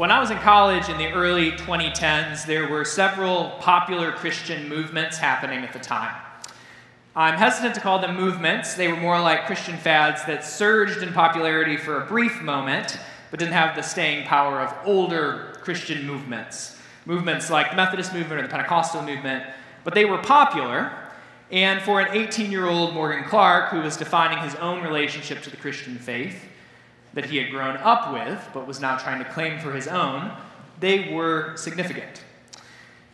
When I was in college in the early 2010s, there were several popular Christian movements happening at the time. I'm hesitant to call them movements. They were more like Christian fads that surged in popularity for a brief moment, but didn't have the staying power of older Christian movements. Movements like the Methodist movement or the Pentecostal movement, but they were popular. And for an 18-year-old Morgan Clark, who was defining his own relationship to the Christian faith that he had grown up with, but was now trying to claim for his own, they were significant.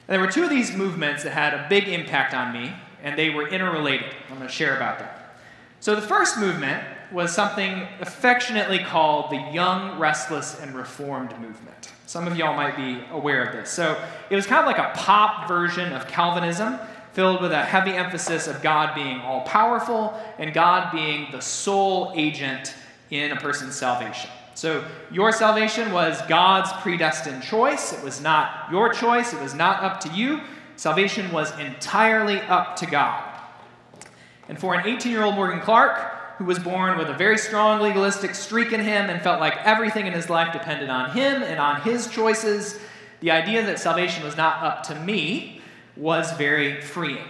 And there were two of these movements that had a big impact on me, and they were interrelated. I'm going to share about that. So the first movement was something affectionately called the Young, Restless, and Reformed movement. Some of y'all might be aware of this. So it was kind of like a pop version of Calvinism, filled with a heavy emphasis of God being all-powerful and God being the sole agent in a person's salvation. So your salvation was God's predestined choice. It was not your choice. It was not up to you. Salvation was entirely up to God. And for an 18-year-old Morgan Clark, who was born with a very strong legalistic streak in him and felt like everything in his life depended on him and on his choices, the idea that salvation was not up to me was very freeing.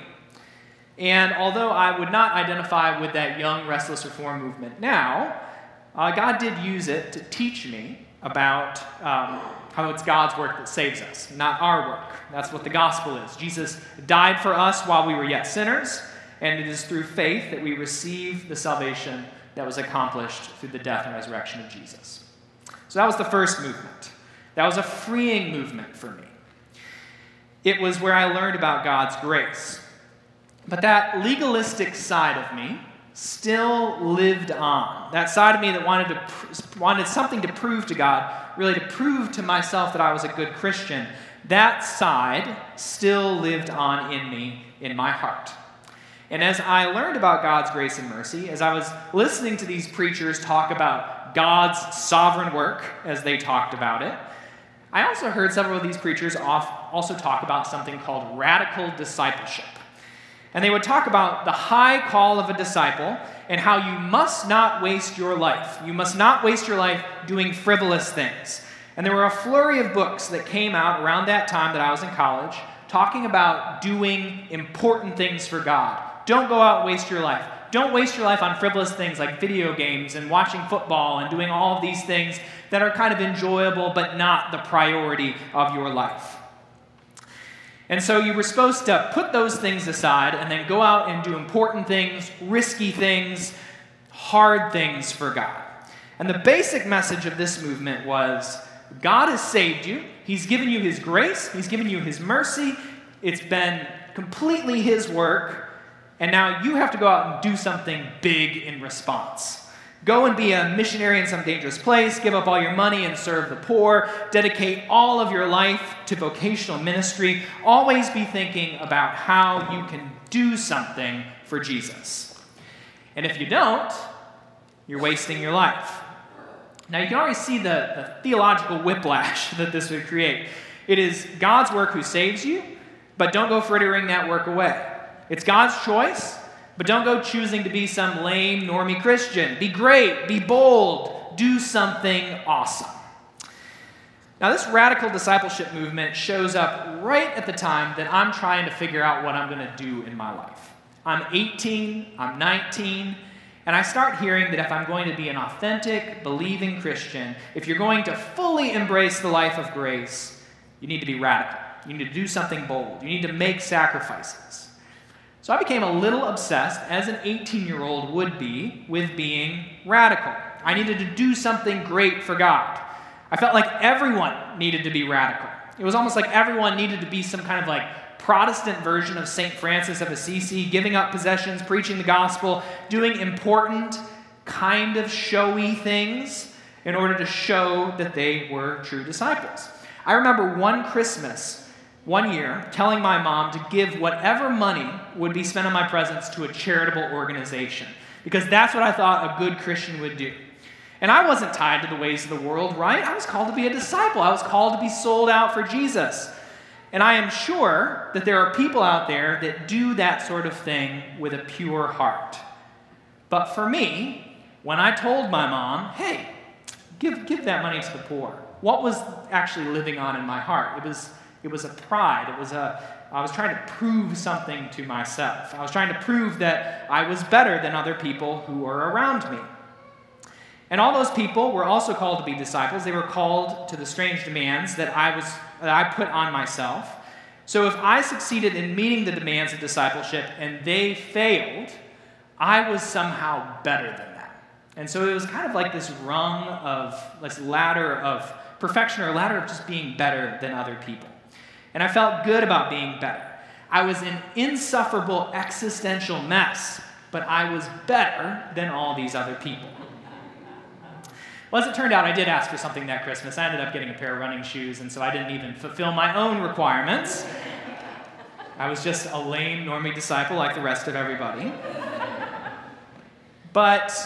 And although I would not identify with that young, restless reform movement now, God did use it to teach me about how it's God's work that saves us, not our work. That's what the gospel is. Jesus died for us while we were yet sinners, and it is through faith that we receive the salvation that was accomplished through the death and resurrection of Jesus. So that was the first movement. That was a freeing movement for me. It was where I learned about God's grace. But that legalistic side of me still lived on. That side of me that wanted something to prove to God, really to prove to myself that I was a good Christian, that side still lived on in me, in my heart. And as I learned about God's grace and mercy, as I was listening to these preachers talk about God's sovereign work as they talked about it, I also heard several of these preachers also talk about something called radical discipleship. And they would talk about the high call of a disciple and how you must not waste your life. You must not waste your life doing frivolous things. And there were a flurry of books that came out around that time that I was in college talking about doing important things for God. Don't go out and waste your life. Don't waste your life on frivolous things like video games and watching football and doing all of these things that are kind of enjoyable but not the priority of your life. And so you were supposed to put those things aside and then go out and do important things, risky things, hard things for God. And the basic message of this movement was, God has saved you. He's given you His grace. He's given you His mercy. It's been completely His work. And now you have to go out and do something big in response. Go and be a missionary in some dangerous place, give up all your money and serve the poor, dedicate all of your life to vocational ministry. Always be thinking about how you can do something for Jesus. And if you don't, you're wasting your life. Now you can already see the theological whiplash that this would create. It is God's work who saves you, but don't go frittering that work away. It's God's choice, but don't go choosing to be some lame, normie Christian. Be great, be bold, do something awesome. Now, this radical discipleship movement shows up right at the time that I'm trying to figure out what I'm going to do in my life. I'm 18, I'm 19, and I start hearing that if I'm going to be an authentic, believing Christian, if you're going to fully embrace the life of grace, you need to be radical. You need to do something bold. You need to make sacrifices. So I became a little obsessed, as an 18-year-old would be, with being radical. I needed to do something great for God. I felt like everyone needed to be radical. It was almost like everyone needed to be some kind of like Protestant version of St. Francis of Assisi, giving up possessions, preaching the gospel, doing important, kind of showy things in order to show that they were true disciples. I remember one Christmas, one year, telling my mom to give whatever money would be spent on my presents to a charitable organization, because that's what I thought a good Christian would do. And I wasn't tied to the ways of the world, right? I was called to be a disciple. I was called to be sold out for Jesus. And I am sure that there are people out there that do that sort of thing with a pure heart. But for me, when I told my mom, hey, give that money to the poor, what was actually living on in my heart? It was a pride. I was trying to prove something to myself. I was trying to prove that I was better than other people who were around me. And all those people were also called to be disciples. They were called to the strange demands that I put on myself. So if I succeeded in meeting the demands of discipleship and they failed, I was somehow better than them. And so it was kind of like this ladder of perfection, or a ladder of just being better than other people. And I felt good about being better. I was an insufferable existential mess, but I was better than all these other people. Well, as it turned out, I did ask for something that Christmas. I ended up getting a pair of running shoes, and so I didn't even fulfill my own requirements. I was just a lame normie disciple like the rest of everybody. But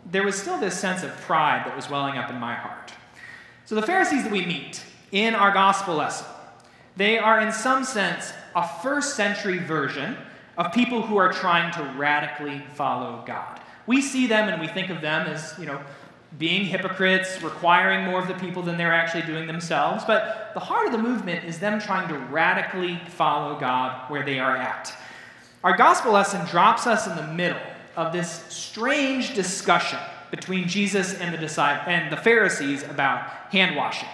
there was still this sense of pride that was welling up in my heart. So the Pharisees that we meet in our gospel lesson, they are in some sense a first-century version of people who are trying to radically follow God. We see them and we think of them as, being hypocrites, requiring more of the people than they're actually doing themselves. But the heart of the movement is them trying to radically follow God where they are at. Our gospel lesson drops us in the middle of this strange discussion between Jesus and the Pharisees about hand washing.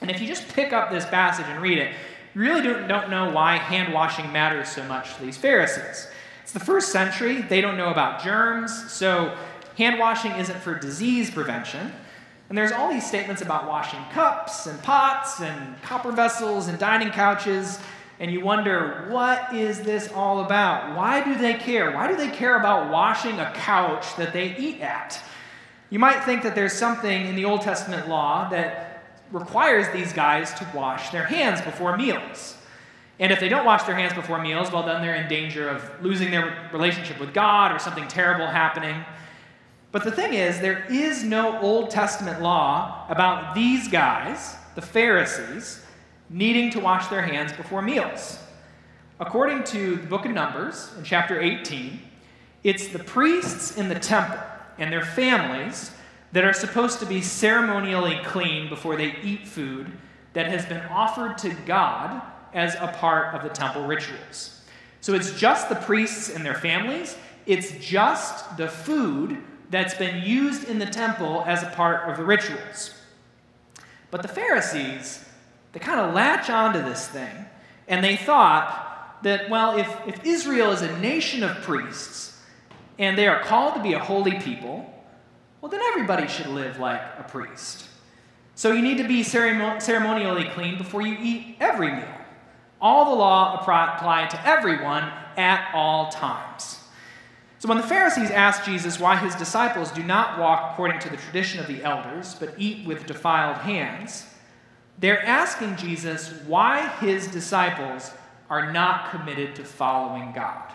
And if you just pick up this passage and read it, you really don't know why hand washing matters so much to these Pharisees. It's the first century. They don't know about germs, so hand washing isn't for disease prevention. And there's all these statements about washing cups and pots and copper vessels and dining couches, and you wonder, what is this all about? Why do they care? Why do they care about washing a couch that they eat at? You might think that there's something in the Old Testament law that requires these guys to wash their hands before meals. And if they don't wash their hands before meals, well, then they're in danger of losing their relationship with God or something terrible happening. But the thing is, there is no Old Testament law about these guys, the Pharisees, needing to wash their hands before meals. According to the book of Numbers, in chapter 18, it's the priests in the temple and their families that are supposed to be ceremonially clean before they eat food that has been offered to God as a part of the temple rituals. So it's just the priests and their families. It's just the food that's been used in the temple as a part of the rituals. But the Pharisees, they kind of latch onto this thing, and they thought that, well, if Israel is a nation of priests, and they are called to be a holy people, well, then everybody should live like a priest. So you need to be ceremonially clean before you eat every meal. All the law applied to everyone at all times. So when the Pharisees asked Jesus why his disciples do not walk according to the tradition of the elders, but eat with defiled hands, they're asking Jesus why his disciples are not committed to following God.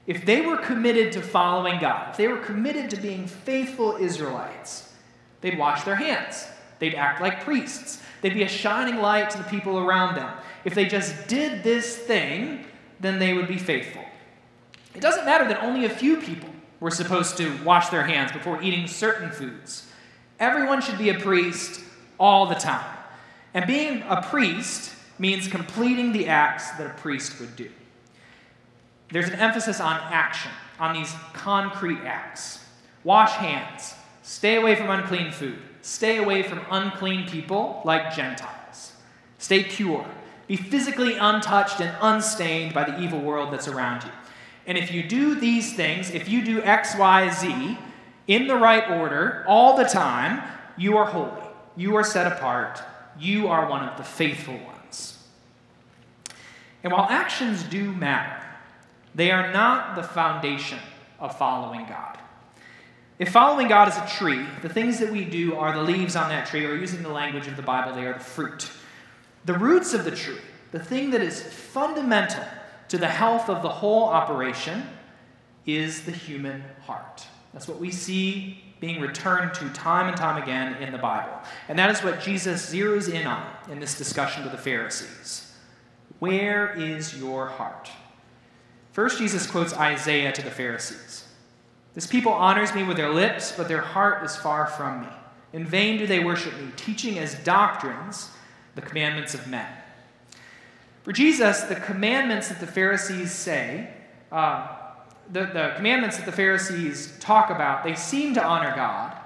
If they were committed to following God, if they were committed to being faithful Israelites, they'd wash their hands. They'd act like priests. They'd be a shining light to the people around them. If they just did this thing, then they would be faithful. It doesn't matter that only a few people were supposed to wash their hands before eating certain foods. Everyone should be a priest all the time. And being a priest means completing the acts that a priest would do. There's an emphasis on action, on these concrete acts. Wash hands. Stay away from unclean food. Stay away from unclean people like Gentiles. Stay pure. Be physically untouched and unstained by the evil world that's around you. And if you do these things, if you do X, Y, Z in the right order all the time, you are holy. You are set apart. You are one of the faithful ones. And while actions do matter, they are not the foundation of following God. If following God is a tree, the things that we do are the leaves on that tree, or using the language of the Bible, they are the fruit. The roots of the tree, the thing that is fundamental to the health of the whole operation, is the human heart. That's what we see being returned to time and time again in the Bible. And that is what Jesus zeroes in on in this discussion with the Pharisees. Where is your heart? First, Jesus quotes Isaiah to the Pharisees. This people honors me with their lips, but their heart is far from me. In vain do they worship me, teaching as doctrines the commandments of men. For Jesus, the commandments that the Pharisees say, the commandments that the Pharisees talk about, they seem to honor God,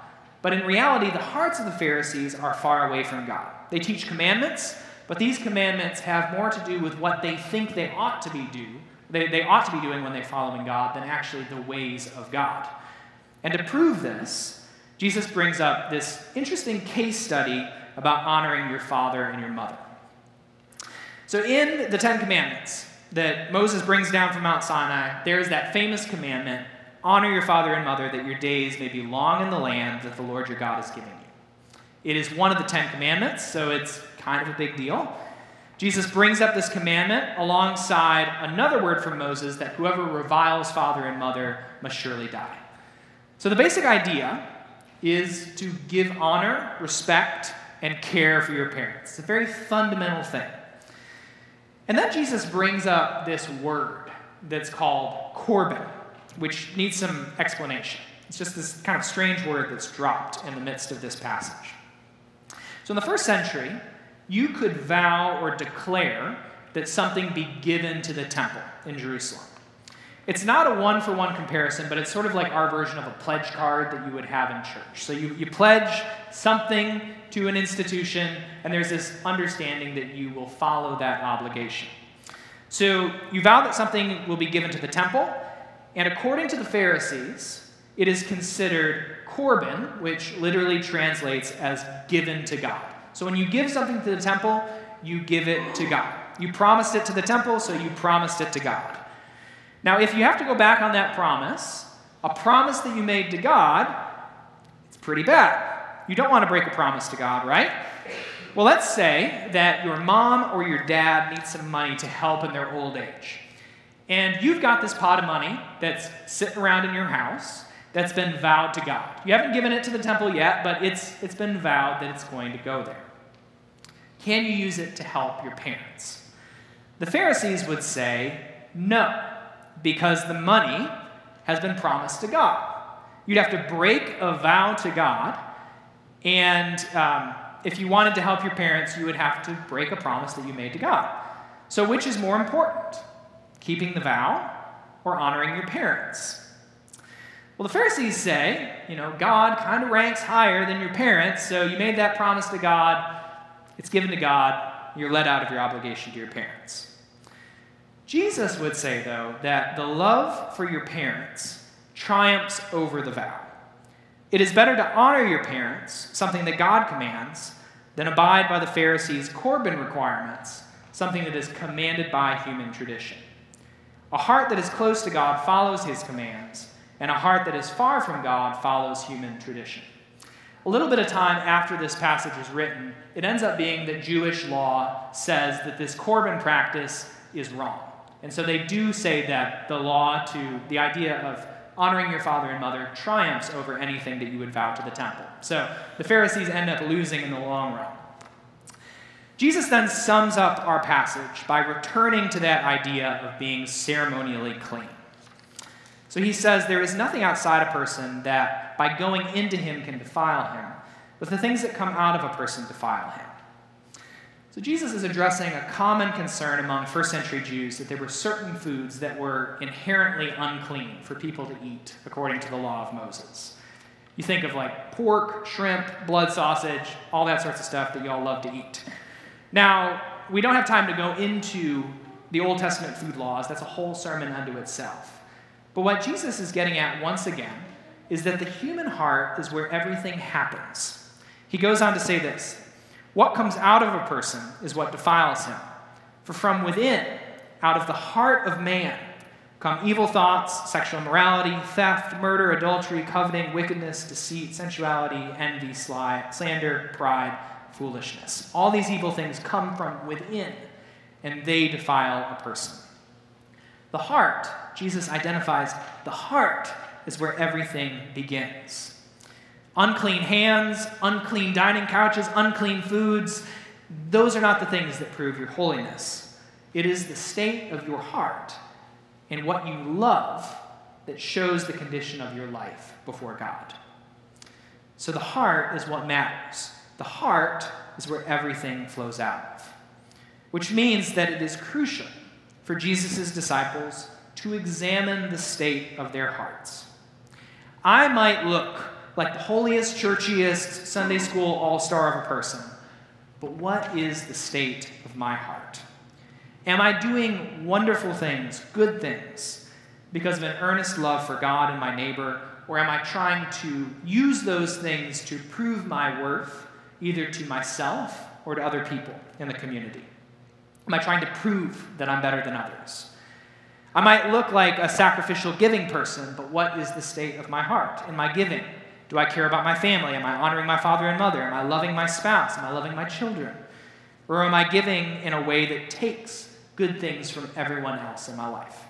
but in reality, the hearts of the Pharisees are far away from God. They teach commandments, but these commandments have more to do with what they think they ought to be doing when they're following God than actually the ways of God. And to prove this, Jesus brings up this interesting case study about honoring your father and your mother. So in the Ten Commandments that Moses brings down from Mount Sinai, there is that famous commandment, honor your father and mother that your days may be long in the land that the Lord your God is giving you. It is one of the Ten Commandments, so it's kind of a big deal. Jesus brings up this commandment alongside another word from Moses that whoever reviles father and mother must surely die. So the basic idea is to give honor, respect, and care for your parents. It's a very fundamental thing. And then Jesus brings up this word that's called Corban, which needs some explanation. It's just this kind of strange word that's dropped in the midst of this passage. So in the first century, you could vow or declare that something be given to the temple in Jerusalem. It's not a one-for-one comparison, but it's sort of like our version of a pledge card that you would have in church. So you pledge something to an institution, and there's this understanding that you will follow that obligation. So you vow that something will be given to the temple, and according to the Pharisees, it is considered Corban, which literally translates as given to God. So when you give something to the temple, you give it to God. You promised it to the temple, so you promised it to God. Now, if you have to go back on that promise, a promise that you made to God, it's pretty bad. You don't want to break a promise to God, right? Well, let's say that your mom or your dad needs some money to help in their old age. And you've got this pot of money that's sitting around in your house that's been vowed to God. You haven't given it to the temple yet, but it's been vowed that it's going to go there. Can you use it to help your parents? The Pharisees would say no, because the money has been promised to God. You'd have to break a vow to God, and if you wanted to help your parents, you would have to break a promise that you made to God. So which is more important, keeping the vow or honoring your parents? Well, the Pharisees say, God kind of ranks higher than your parents, so you made that promise to God, it's given to God, you're let out of your obligation to your parents. Jesus would say, though, that the love for your parents triumphs over the vow. It is better to honor your parents, something that God commands, than abide by the Pharisees' Corban requirements, something that is commanded by human tradition. A heart that is close to God follows his commands, and a heart that is far from God follows human tradition. A little bit of time after this passage is written, it ends up being that Jewish law says that this Corban practice is wrong. And so they do say that the idea of honoring your father and mother triumphs over anything that you would vow to the temple. So the Pharisees end up losing in the long run. Jesus then sums up our passage by returning to that idea of being ceremonially clean. So he says, there is nothing outside a person that by going into him can defile him, but the things that come out of a person defile him. So Jesus is addressing a common concern among first century Jews that there were certain foods that were inherently unclean for people to eat according to the law of Moses. You think of like pork, shrimp, blood sausage, all that sorts of stuff that y'all love to eat. Now, we don't have time to go into the Old Testament food laws. That's a whole sermon unto itself. But what Jesus is getting at once again is that the human heart is where everything happens. He goes on to say this, what comes out of a person is what defiles him. For from within, out of the heart of man, come evil thoughts, sexual immorality, theft, murder, adultery, coveting, wickedness, deceit, sensuality, envy, slander, pride, foolishness. All these evil things come from within, and they defile a person. The heart, Jesus identifies, the heart is where everything begins. Unclean hands, unclean dining couches, unclean foods, those are not the things that prove your holiness. It is the state of your heart and what you love that shows the condition of your life before God. So the heart is what matters. The heart is where everything flows out of, which means that it is crucial for Jesus' disciples to examine the state of their hearts. I might look like the holiest, churchiest, Sunday school all-star of a person, but what is the state of my heart? Am I doing wonderful things, good things, because of an earnest love for God and my neighbor, or am I trying to use those things to prove my worth, either to myself or to other people in the community? Am I trying to prove that I'm better than others? I might look like a sacrificial giving person, but what is the state of my heart in my giving? Do I care about my family? Am I honoring my father and mother? Am I loving my spouse? Am I loving my children? Or am I giving in a way that takes good things from everyone else in my life?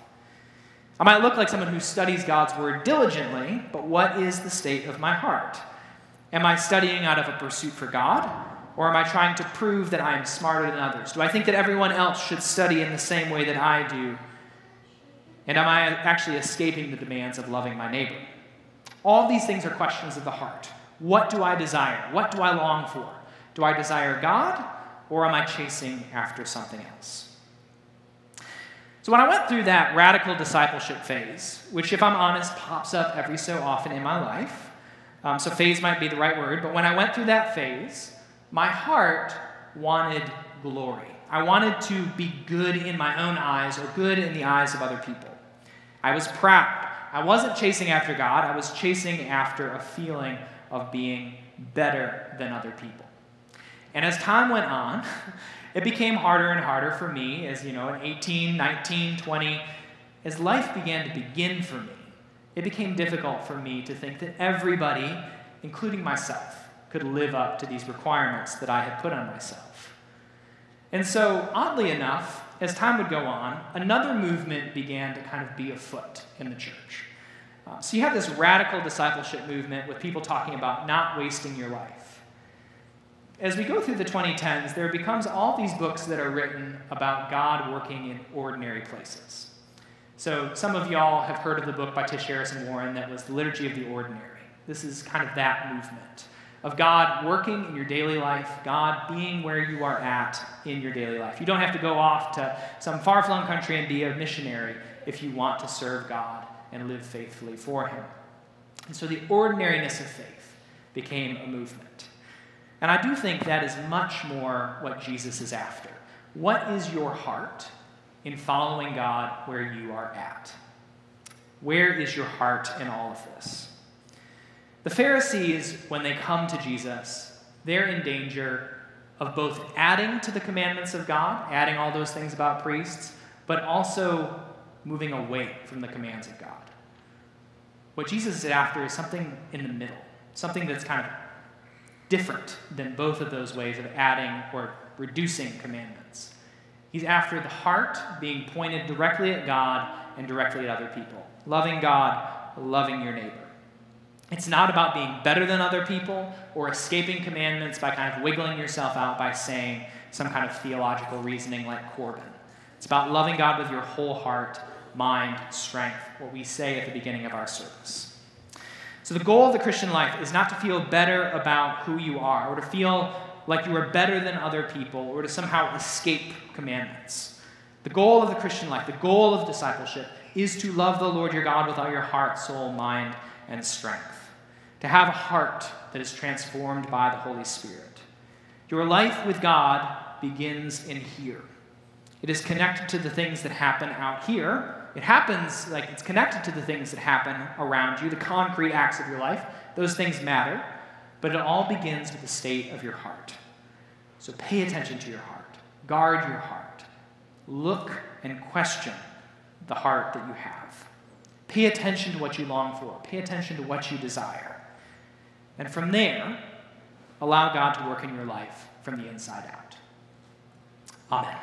I might look like someone who studies God's word diligently, but what is the state of my heart? Am I studying out of a pursuit for God, or am I trying to prove that I am smarter than others? Do I think that everyone else should study in the same way that I do? And am I actually escaping the demands of loving my neighbor? All these things are questions of the heart. What do I desire? What do I long for? Do I desire God, or am I chasing after something else? So when I went through that radical discipleship phase, which, if I'm honest, pops up every so often in my life, so phase might be the right word, but when I went through that phase, my heart wanted glory. I wanted to be good in my own eyes or good in the eyes of other people. I was proud. I wasn't chasing after God. I was chasing after a feeling of being better than other people. And as time went on, it became harder and harder for me as, at 18, 19, 20, as life began to begin for me. It became difficult for me to think that everybody, including myself, could live up to these requirements that I had put on myself. And so, oddly enough, as time would go on, another movement began to kind of be afoot in the church. So you have this radical discipleship movement with people talking about not wasting your life. As we go through the 2010s, there becomes all these books that are written about God working in ordinary places. So some of y'all have heard of the book by Tish Harrison Warren that was The Liturgy of the Ordinary. This is kind of that movement of God working in your daily life, God being where you are at in your daily life. You don't have to go off to some far-flung country and be a missionary if you want to serve God and live faithfully for him. And so the ordinariness of faith became a movement. And I do think that is much more what Jesus is after. What is your heart in following God where you are at? Where is your heart in all of this? The Pharisees, when they come to Jesus, they're in danger of both adding to the commandments of God, adding all those things about priests, but also moving away from the commands of God. What Jesus is after is something in the middle, something that's kind of different than both of those ways of adding or reducing commandments. He's after the heart being pointed directly at God and directly at other people. Loving God, loving your neighbor. It's not about being better than other people or escaping commandments by kind of wiggling yourself out by saying some kind of theological reasoning like Corbin. It's about loving God with your whole heart, mind, strength, what we say at the beginning of our service. So the goal of the Christian life is not to feel better about who you are or to feel like you are better than other people or to somehow escape commandments. The goal of the Christian life, the goal of discipleship, is to love the Lord your God with all your heart, soul, mind, and strength. To have a heart that is transformed by the Holy Spirit. Your life with God begins in here. It is connected to the things that happen out here. It happens like it's connected to the things that happen around you, the concrete acts of your life. Those things matter, but it all begins with the state of your heart. So pay attention to your heart. Guard your heart. Look and question the heart that you have. Pay attention to what you long for. Pay attention to what you desire. And from there, allow God to work in your life from the inside out. Amen.